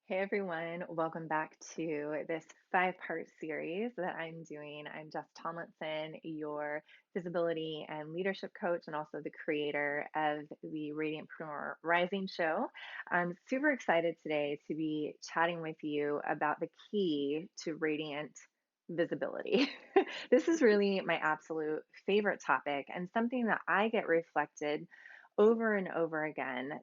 Hey everyone, welcome back to this five-part series that I'm doing. I'm Jess Tomlinson, your visibility and leadership coach, and also the creator of the Radiantpreneur Rising Show. I'm super excited today to be chatting with you about the key to radiant visibility. This is really my absolute favorite topic and something that I get reflected over and over again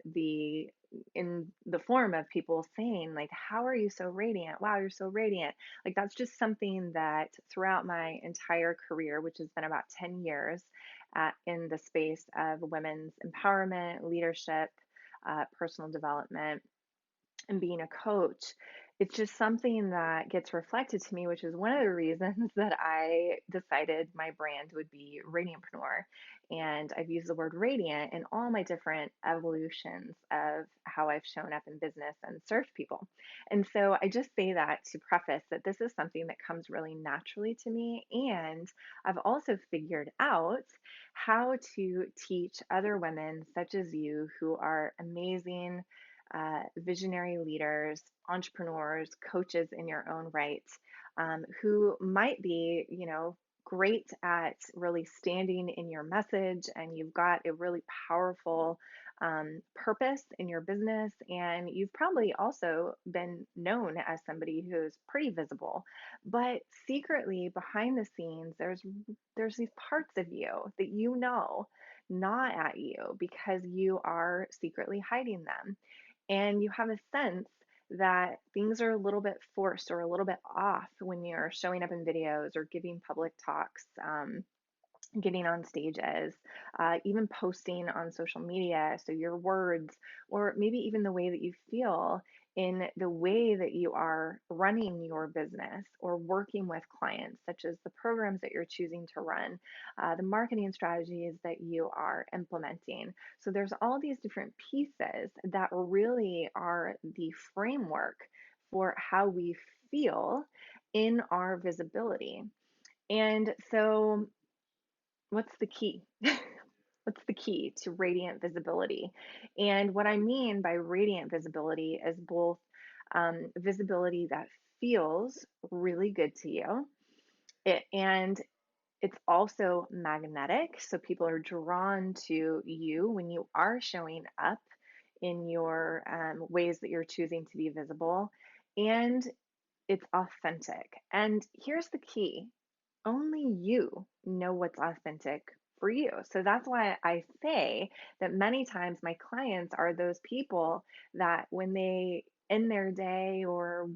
in the form of people saying like, how are you so radiant? Wow, you're so radiant. Like, that's just something that throughout my entire career, which has been about 10 years in the space of women's empowerment, leadership, personal development, and being a coach, it's just something that gets reflected to me, which is one of the reasons that I decided my brand would be Radiantpreneur. And I've used the word radiant in all my different evolutions of how I've shown up in business and served people. And so I just say that to preface that this is something that comes really naturally to me. And I've also figured out how to teach other women, such as you, who are amazing visionary leaders, entrepreneurs, coaches in your own right, who might be, great at really standing in your message, and you've got a really powerful purpose in your business, and you've probably also been known as somebody who's pretty visible, but secretly behind the scenes, there's these parts of you that not at you because you are secretly hiding them, and you have a sense that things are a little bit forced or a little bit off when you're showing up in videos or giving public talks, getting on stages, even posting on social media. So, your words, or maybe even the way that you feel in the way that you are running your business or working with clients, such as the programs that you're choosing to run, the marketing strategies that you are implementing. So, there's all these different pieces that really are the framework for how we feel in our visibility. And so, what's the key? What's the key to radiant visibility? And what I mean by radiant visibility is both visibility that feels really good to you, and it's also magnetic. So people are drawn to you when you are showing up in your ways that you're choosing to be visible. And it's authentic. And here's the key: only you know what's authentic for you. So that's why I say that many times my clients are those people that when they end their day, or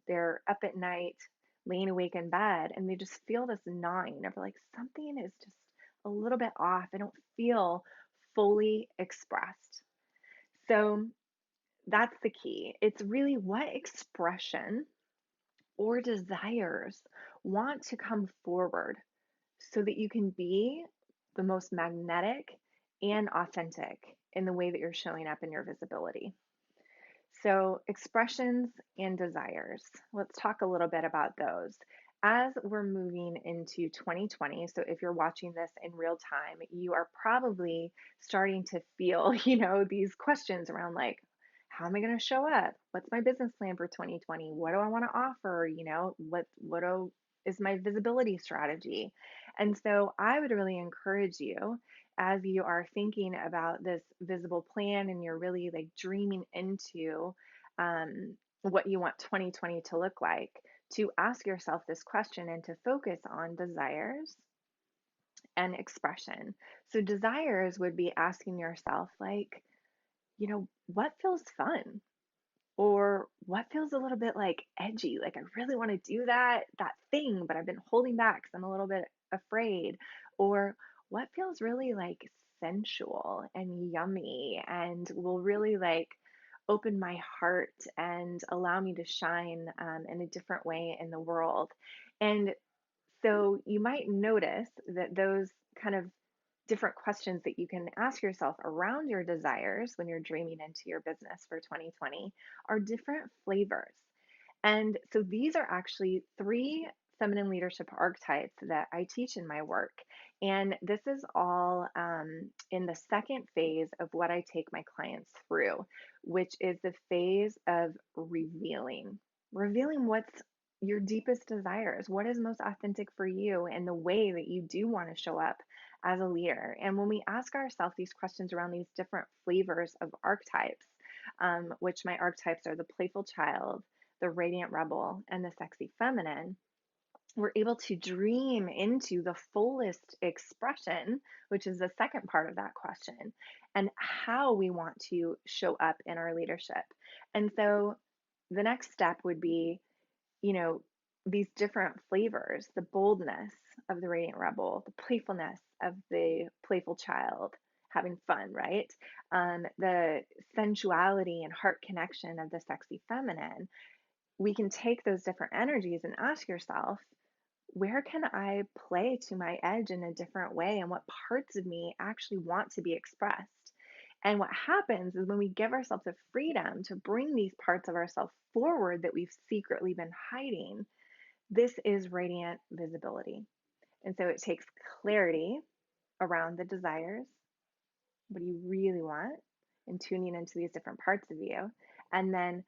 they're up at night laying awake in bed, and they just feel this gnawing of like, something is just a little bit off. I don't feel fully expressed. So that's the key. It's really what expression or desires want to come forward so that you can be the most magnetic and authentic in the way that you're showing up in your visibility. So, expressions and desires. Let's talk a little bit about those. As we're moving into 2020, so if you're watching this in real time, you are probably starting to feel, these questions around like, how am I going to show up? What's my business plan for 2020? What do I want to offer? Is my visibility strategy? And so I would really encourage you, as you are thinking about this visible plan and you're really like dreaming into what you want 2020 to look like, to ask yourself this question and to focus on desires and expression. So, desires would be asking yourself, like, what feels fun? Or what feels a little bit like edgy? Like, I really want to do that thing, but I've been holding back because I'm a little bit afraid. Or what feels really like sensual and yummy and will really like open my heart and allow me to shine in a different way in the world. And so you might notice that those kind of different questions that you can ask yourself around your desires when you're dreaming into your business for 2020 are different flavors. And so these are actually three feminine leadership archetypes that I teach in my work. And this is all in the second phase of what I take my clients through, which is the phase of revealing what's your deepest desires, what is most authentic for you, and the way that you do want to show up as a leader. And when we ask ourselves these questions around these different flavors of archetypes, which my archetypes are the playful child, the radiant rebel, and the sexy feminine, we're able to dream into the fullest expression, which is the second part of that question, and how we want to show up in our leadership. And so the next step would be, you know, these different flavors, the boldness of the radiant rebel, the playfulness of the playful child, having fun, right? The sensuality and heart connection of the sexy feminine. We can take those different energies and ask yourself, where can I play to my edge in a different way? And what parts of me actually want to be expressed? And what happens is when we give ourselves the freedom to bring these parts of ourselves forward that we've secretly been hiding, this is radiant visibility. And so it takes clarity around the desires. What do you really want? And tuning into these different parts of you. And then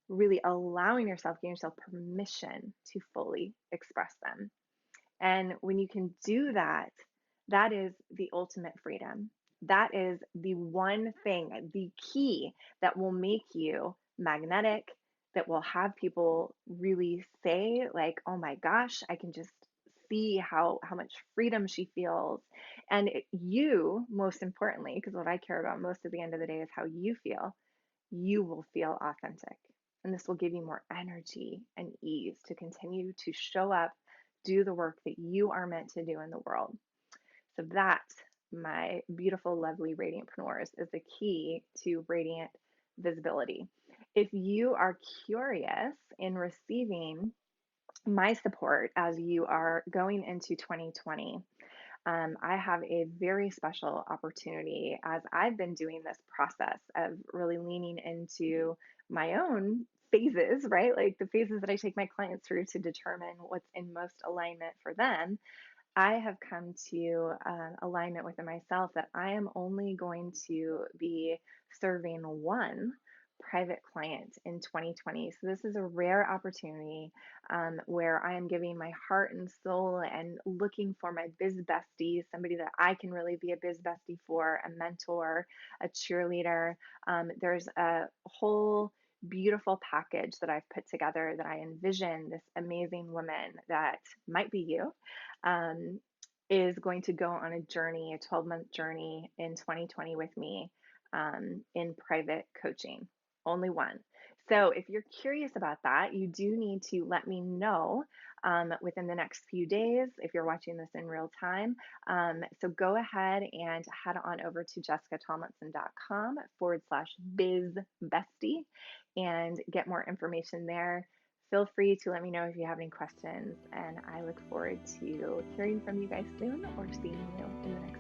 really allowing yourself, giving yourself permission to fully express them. And when you can do that, that is the ultimate freedom. That is the one thing, the key that will make you magnetic, that will have people really say, like, oh my gosh, I can just see how much freedom she feels. And you, most importantly, because what I care about most at the end of the day is how you will feel authentic. And this will give you more energy and ease to continue to show up, do the work that you are meant to do in the world. So that, my beautiful, lovely radiantpreneurs, is the key to radiant visibility. If you are curious in receiving my support as you are going into 2020, I have a very special opportunity as I've been doing this process of really leaning into my own phases, right? Like the phases that I take my clients through to determine what's in most alignment for them. I have come to alignment within myself that I am only going to be serving one private client in 2020. So this is a rare opportunity where I am giving my heart and soul and looking for my biz bestie, somebody that I can really be a biz bestie for, a mentor, a cheerleader. There's a whole beautiful package that I've put together that I envision this amazing woman that might be you, um, is going to go on a journey, a 12-month journey in 2020 with me, in private coaching. Only one. So if you're curious about that, you do need to let me know within the next few days if you're watching this in real time. So go ahead and head on over to jessicatomlinson.com/biz bestie and get more information there. Feel free to let me know if you have any questions, and I look forward to hearing from you guys soon or seeing you in the next